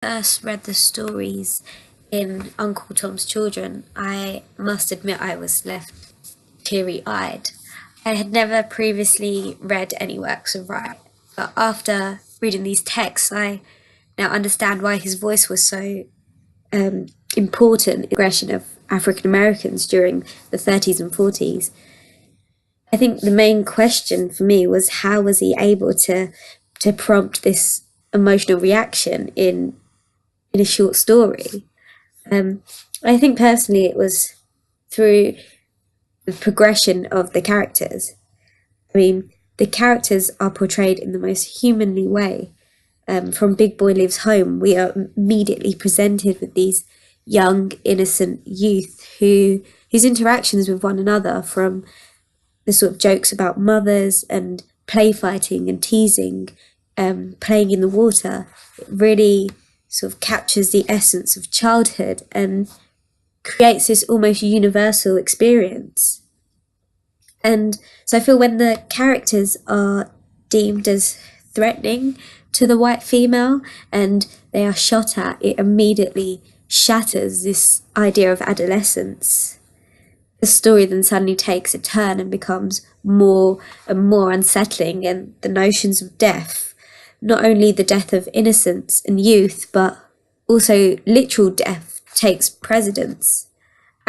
First read the stories in Uncle Tom's Children, I must admit I was left teary eyed. I had never previously read any works of Wright, but after reading these texts, I now understand why his voice was so important in the aggression of African Americans during the 30s and 40s. I think the main question for me was how was he able to prompt this emotional reaction in a short story. Um, I think personally it was through the progression of the characters. I mean, the characters are portrayed in the most humanly way. From Big Boy Leaves Home, we are immediately presented with these young, innocent youth whose interactions with one another, from the sort of jokes about mothers and play fighting and teasing, playing in the water, really sort of captures the essence of childhood and creates this almost universal experience. And so I feel when the characters are deemed as threatening to the white female and they are shot at, it immediately shatters this idea of adolescence. The story then suddenly takes a turn and becomes more and more unsettling, and the notions of death, not only the death of innocence and youth, but also literal death, takes precedence.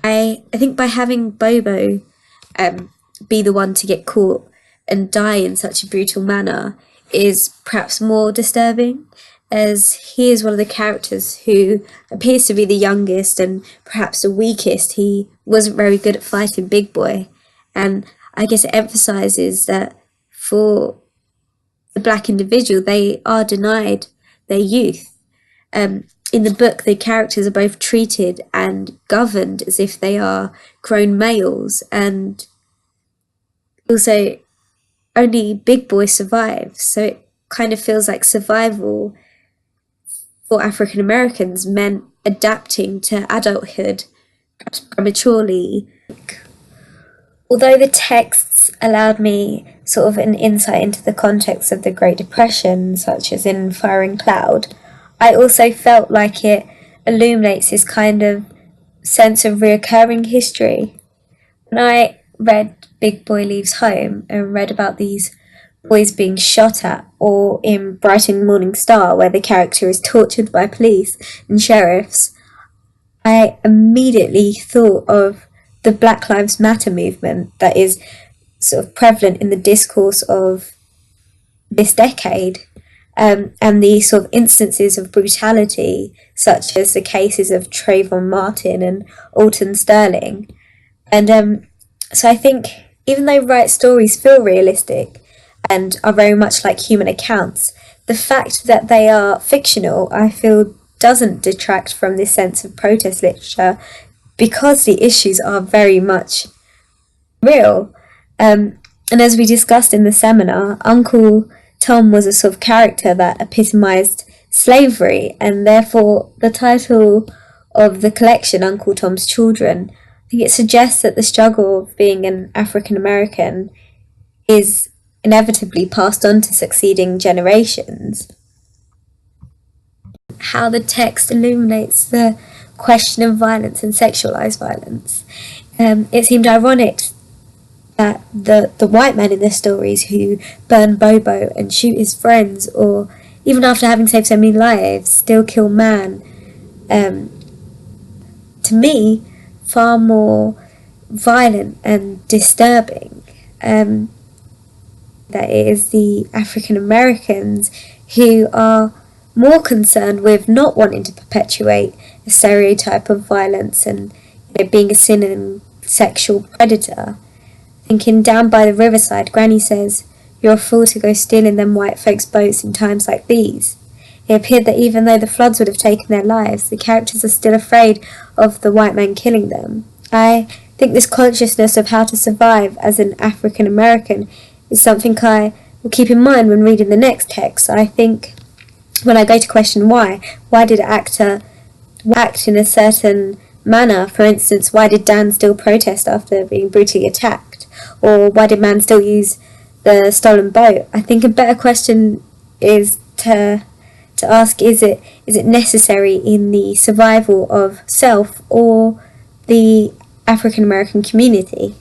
I think by having Bobo be the one to get caught and die in such a brutal manner is perhaps more disturbing, as he is one of the characters who appears to be the youngest and perhaps the weakest. He wasn't very good at fighting Big Boy, and I guess it emphasises that for the black individual, they are denied their youth. In the book, the characters are both treated and governed as if they are grown males, and also only Big Boy survives. So it kind of feels like survival for African Americans meant adapting to adulthood prematurely. Although the texts allowed me sort of an insight into the context of the Great Depression, such as in Firing Cloud, I also felt like it illuminates this kind of sense of reoccurring history. When I read Big Boy Leaves Home and read about these boys being shot at, or in Brighton Morning Star, where the character is tortured by police and sheriffs, I immediately thought of the Black Lives Matter movement that is sort of prevalent in the discourse of this decade, and the sort of instances of brutality, such as the cases of Trayvon Martin and Alton Sterling. And so I think even though Wright stories feel realistic and are very much like human accounts, the fact that they are fictional, I feel, doesn't detract from this sense of protest literature, because the issues are very much real. And as we discussed in the seminar, Uncle Tom was a sort of character that epitomised slavery, and therefore the title of the collection, Uncle Tom's Children, I think it suggests that the struggle of being an African American is inevitably passed on to succeeding generations. How the text illuminates the question of violence and sexualized violence. It seemed ironic that the white men in the stories who burn Bobo and shoot his friends, or even after having saved so many lives, still kill man, to me, far more violent and disturbing. That it is the African Americans who are more concerned with not wanting to perpetuate a stereotype of violence and, being a sin and sexual predator. Thinking Down by the Riverside, Granny says, "You're a fool to go stealing them white folks' boats in times like these." It appeared that even though the floods would have taken their lives, the characters are still afraid of the white men killing them. I think this consciousness of how to survive as an African American is something I will keep in mind when reading the next text. I think when I go to question why did an actor act in a certain manner? For instance, why did Dan still protest after being brutally attacked? Or why did man still use the stolen boat? I think a better question is to to ask, is it necessary in the survival of self or the African American community?